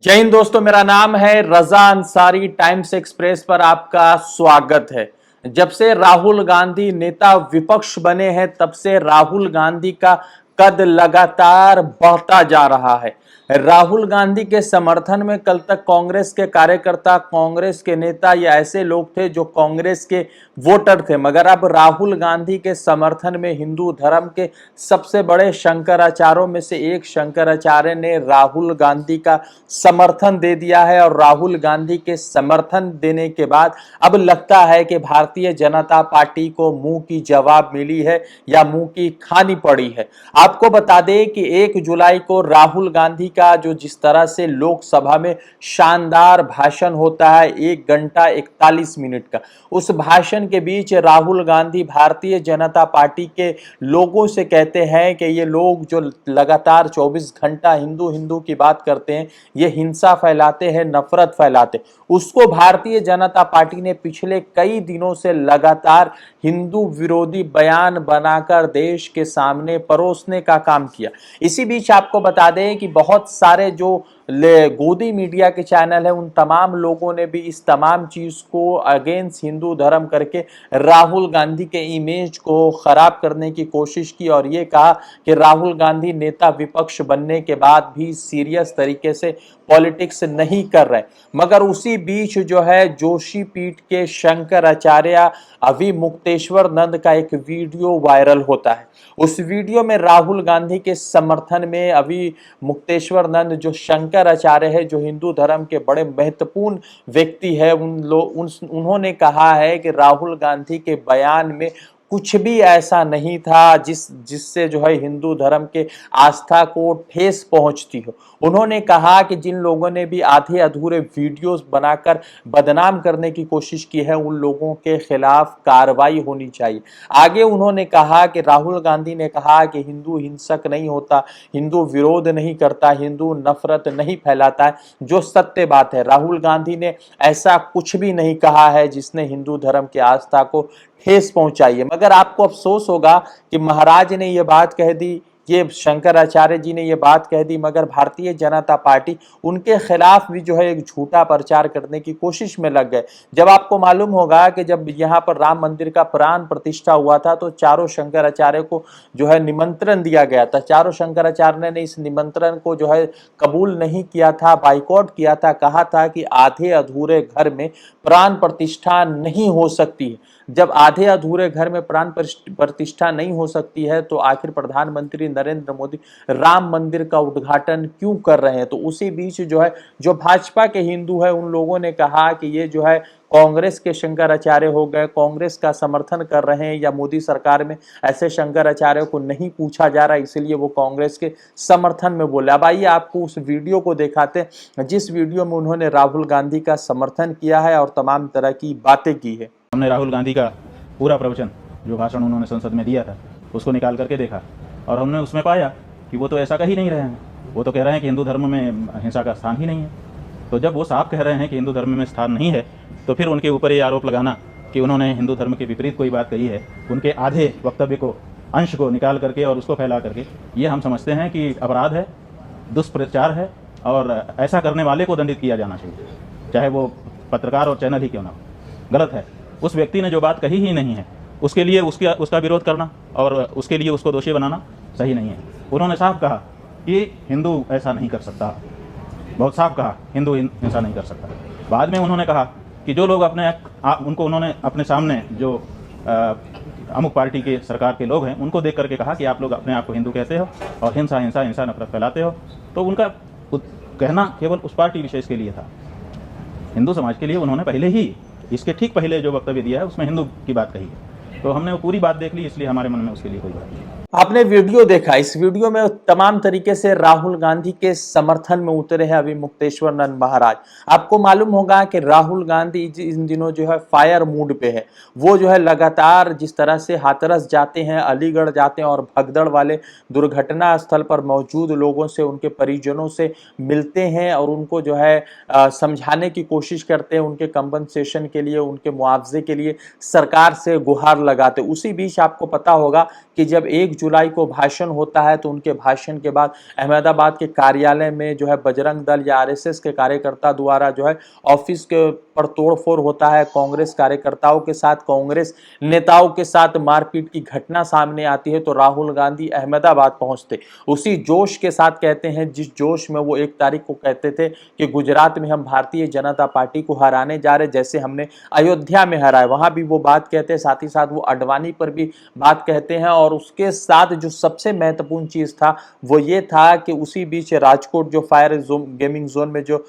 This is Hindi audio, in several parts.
जय हिंद दोस्तों, मेरा नाम है रजा अंसारी। टाइम्स एक्सप्रेस पर आपका स्वागत है। जब से राहुल गांधी नेता विपक्ष बने हैं तब से राहुल गांधी का कद लगातार बढ़ता जा रहा है। राहुल गांधी के समर्थन में कल तक कांग्रेस के कार्यकर्ता, कांग्रेस के नेता या ऐसे लोग थे जो कांग्रेस के वोटर थे, मगर अब राहुल गांधी के समर्थन में हिंदू धर्म के सबसे बड़े शंकराचार्यों में से एक शंकराचार्य ने राहुल गांधी का समर्थन दे दिया है। और राहुल गांधी के समर्थन देने के बाद अब लगता है कि भारतीय जनता पार्टी को मुंह की जवाब मिली है या मुंह की खानी पड़ी है। आपको बता दें कि 1 जुलाई को राहुल गांधी का जो जिस तरह से लोकसभा में शानदार भाषण होता है, 1 घंटा 41 मिनट का, उस भाषण के बीच राहुल गांधी भारतीय जनता पार्टी के लोगों से कहते हैं कि ये लोग जो लगातार 24 घंटा हिंदू हिंदू की बात करते हैं, ये हिंसा फैलाते हैं, नफरत फैलाते। उसको भारतीय जनता पार्टी ने पिछले कई दिनों से लगातार हिंदू विरोधी बयान बनाकर देश के सामने परोसने का काम किया। इसी बीच आपको बता दें कि बहुत सारे जो गोदी मीडिया के चैनल है, उन तमाम लोगों ने भी इस तमाम चीज को अगेंस्ट हिंदू धर्म करके राहुल गांधी के इमेज को खराब करने की कोशिश की और ये कहा कि राहुल गांधी नेता विपक्ष बनने के बाद भी सीरियस तरीके से पॉलिटिक्स नहीं कर रहे। मगर उसी बीच जो है जोशी पीठ के शंकराचार्य अभी मुक्तेश्वर नंद का एक वीडियो वायरल होता है। उस वीडियो में राहुल गांधी के समर्थन में अभी मुक्तेश्वर नंद जो शंकराचार्य है, जो हिंदू धर्म के बड़े महत्वपूर्ण व्यक्ति है, उन्होंने कहा है कि राहुल गांधी के बयान में कुछ भी ऐसा नहीं था जिससे जो है हिंदू धर्म के आस्था को ठेस पहुंचती हो। उन्होंने कहा कि जिन लोगों ने भी आधे अधूरे वीडियोस बनाकर बदनाम करने की कोशिश की है, उन लोगों के खिलाफ कार्रवाई होनी चाहिए। आगे उन्होंने कहा कि राहुल गांधी ने कहा कि हिंदू हिंसक नहीं होता, हिंदू विरोध नहीं करता, हिंदू नफरत नहीं फैलाता है, जो सत्य बात है। राहुल गांधी ने ऐसा कुछ भी नहीं कहा है जिसने हिंदू धर्म की आस्था को ठेस पहुंचाई है। मगर आपको अफसोस होगा कि महाराज ने यह बात कह दी, ये शंकराचार्य जी ने ये बात कह दी, मगर भारतीय जनता पार्टी उनके खिलाफ भी जो है एक झूठा प्रचार करने की कोशिश में लग गए। जब आपको मालूम होगा कि जब यहाँ पर राम मंदिर का प्राण प्रतिष्ठा हुआ था तो चारों शंकराचार्य को जो है निमंत्रण दिया गया था। चारों शंकराचार्य ने इस निमंत्रण को जो है कबूल नहीं किया था, बाइकआउट किया था, कहा था कि आधे अधूरे घर में प्राण प्रतिष्ठा नहीं हो सकती है। जब आधे अधूरे घर में प्राण प्रतिष्ठा नहीं हो सकती है तो आखिर प्रधानमंत्री नरेंद्र मोदी राम मंदिर का उद्घाटन क्यों कर रहे हैं? तो उसी बीच जो है जो भाजपा के हिंदू है, उन लोगों ने कहा कि ये जो है कांग्रेस के शंकराचार्य हो गए, कांग्रेस का समर्थन कर रहे हैं, या मोदी सरकार में ऐसे शंकराचार्य को नहीं पूछा जा रहा, इसलिए वो कांग्रेस के समर्थन में बोले। अब आइए आपको उस वीडियो को दिखाते हैं जिस वीडियो में उन्होंने राहुल गांधी का समर्थन किया है और तमाम तरह की बातें की है। हमने राहुल गांधी का पूरा प्रवचन, जो भाषण उन्होंने संसद में दिया था, उसको निकाल करके देखा और हमने उसमें पाया कि वो तो ऐसा कह ही नहीं रहे हैं। वो तो कह रहे हैं कि हिंदू धर्म में हिंसा का स्थान ही नहीं है। तो जब वो साफ कह रहे हैं कि हिंदू धर्म में स्थान नहीं है, तो फिर उनके ऊपर ये आरोप लगाना कि उन्होंने हिंदू धर्म के विपरीत कोई बात कही है, उनके आधे वक्तव्य को, अंश को निकाल करके और उसको फैला करके, ये हम समझते हैं कि अपराध है, दुष्प्रचार है और ऐसा करने वाले को दंडित किया जाना चाहिए, चाहे वो पत्रकार और चैनल ही क्यों ना हो। गलत है। उस व्यक्ति ने जो बात कही ही नहीं है उसके लिए उसका विरोध करना और उसके लिए उसको दोषी बनाना सही नहीं है। उन्होंने साफ कहा कि हिंदू ऐसा नहीं कर सकता, बहुत साफ कहा हिंदू हिंसा नहीं कर सकता। बाद में उन्होंने कहा कि जो लोग उनको उन्होंने अपने सामने जो अमुक पार्टी के सरकार के लोग हैं उनको देख करके कहा कि आप लोग अपने आप को हिंदू कहते हो और हिंसा हिंसा हिंसा नफरत फैलाते हो। तो उनका कहना केवल उस पार्टी विशेष के लिए था, हिंदू समाज के लिए उन्होंने पहले ही, इसके ठीक पहले जो वक्तव्य दिया है उसमें हिंदू की बात कही है। तो हमने वो पूरी बात देख ली, इसलिए हमारे मन में उसके लिए कोई बात नहीं। आपने वीडियो देखा, इस वीडियो में तमाम तरीके से राहुल गांधी के समर्थन में उतरे हैं अभी मुक्तेश्वर नंद महाराज। आपको मालूम होगा कि राहुल गांधी इन दिनों जो है फायर मूड पे है। वो जो है लगातार जिस तरह से हाथरस जाते हैं, अलीगढ़ जाते हैं और भगदड़ वाले दुर्घटना स्थल पर मौजूद लोगों से, उनके परिजनों से मिलते हैं और उनको जो है समझाने की कोशिश करते हैं, उनके कंपनसेशन के लिए, उनके मुआवजे के लिए सरकार से गुहार लगाते। उसी बीच आपको पता होगा कि जब 1 जुलाई को भाषण होता है, तो उनके भाषण के बाद अहमदाबाद के कार्यालय में जो है बजरंग दल या आरएसएस के कार्यकर्ता द्वारा जो है ऑफिस के पर तोड़फोड़ होता है, कांग्रेस कार्यकर्ताओं के साथ, कांग्रेस नेताओं के साथ मारपीट की घटना सामने आती है। तो राहुल गांधी अहमदाबाद पहुंचते उसी जोश के साथ, कहते हैं जिस जोश में वो 1 तारीख को कहते थे कि गुजरात में हम भारतीय जनता पार्टी को हराने जा रहे, जैसे हमने अयोध्या में हराए, वहां भी वो बात कहते हैं। साथ ही साथ वो अडवाणी पर भी बात कहते हैं। और उसके साथ जो सबसे महत्वपूर्ण चीज था वो ये था कि उसी बीच राजकोट जो फायर गेमिंग जोन में जो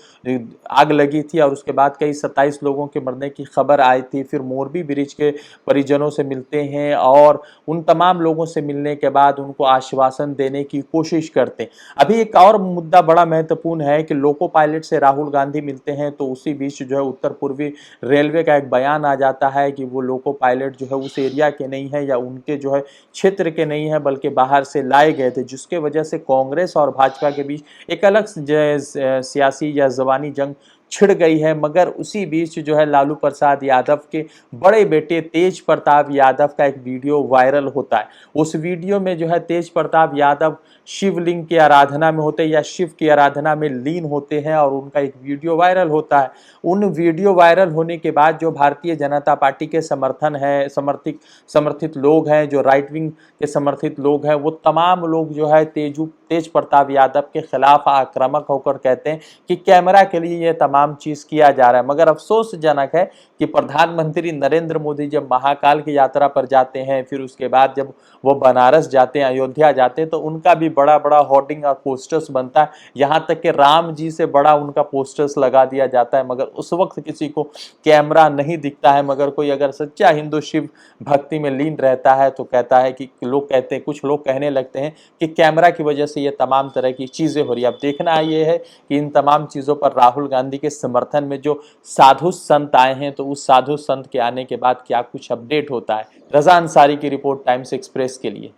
आग लगी थी और उसके बाद कई 27 लोगों के मरने की खबर आई थी, फिर मोरबी ब्रिज के परिजनों से मिलते हैं और उन तमाम लोगों से मिलने के बाद उनको आश्वासन देने की कोशिश करते हैं। अभी एक और मुद्दा बड़ा महत्वपूर्ण है कि लोको पायलट से राहुल गांधी मिलते हैं, तो उसी बीच जो है उत्तर पूर्वी रेलवे का एक बयान आ जाता है कि वो लोको पायलट जो है उस एरिया के नहीं है या उनके जो है क्षेत्र के नहीं है, बल्कि बाहर से लाए गए थे, जिसके वजह से कांग्रेस और भाजपा के बीच एक अलग सियासी या जबानी जंग छिड़ गई है। मगर उसी बीच जो है लालू प्रसाद यादव के बड़े बेटे तेज प्रताप यादव का एक वीडियो वायरल होता है। उस वीडियो में जो है तेज प्रताप यादव शिवलिंग की आराधना में होते हैं या शिव की आराधना में लीन होते हैं और उनका एक वीडियो वायरल होता है। उन वीडियो वायरल होने के बाद जो भारतीय जनता पार्टी के समर्थित लोग हैं, जो राइट विंग के समर्थित लोग हैं, वो तमाम लोग जो है तेज प्रताप यादव के खिलाफ आक्रामक होकर कहते हैं कि कैमरा के लिए ये तमाम चीज किया जा रहा है। मगर अफसोसजनक है कि प्रधानमंत्री नरेंद्र मोदी जब महाकाल की यात्रा पर जाते हैं, फिर उसके बाद जब वो बनारस जाते हैं, अयोध्या जाते हैं, तो उनका भी बड़ा बड़ा होर्डिंग और पोस्टर्स बनता है। यहाँ तक कि राम जी से बड़ा उनका पोस्टर्स लगा दिया जाता है, मगर उस वक्त किसी को कैमरा नहीं दिखता है। मगर कोई अगर सच्चा हिंदू शिव भक्ति में लीन रहता है तो कहता है कि लोग कहते हैं, कुछ लोग कहने लगते हैं कि कैमरा की वजह से ये तमाम तरह की चीजें हो रही है। अब देखना ये है कि इन तमाम चीजों पर राहुल गांधी के समर्थन में जो साधु संत आए हैं, तो उस साधु संत के आने के बाद क्या कुछ अपडेट होता है। रजा अंसारी की रिपोर्ट, टाइम्स एक्सप्रेस के लिए।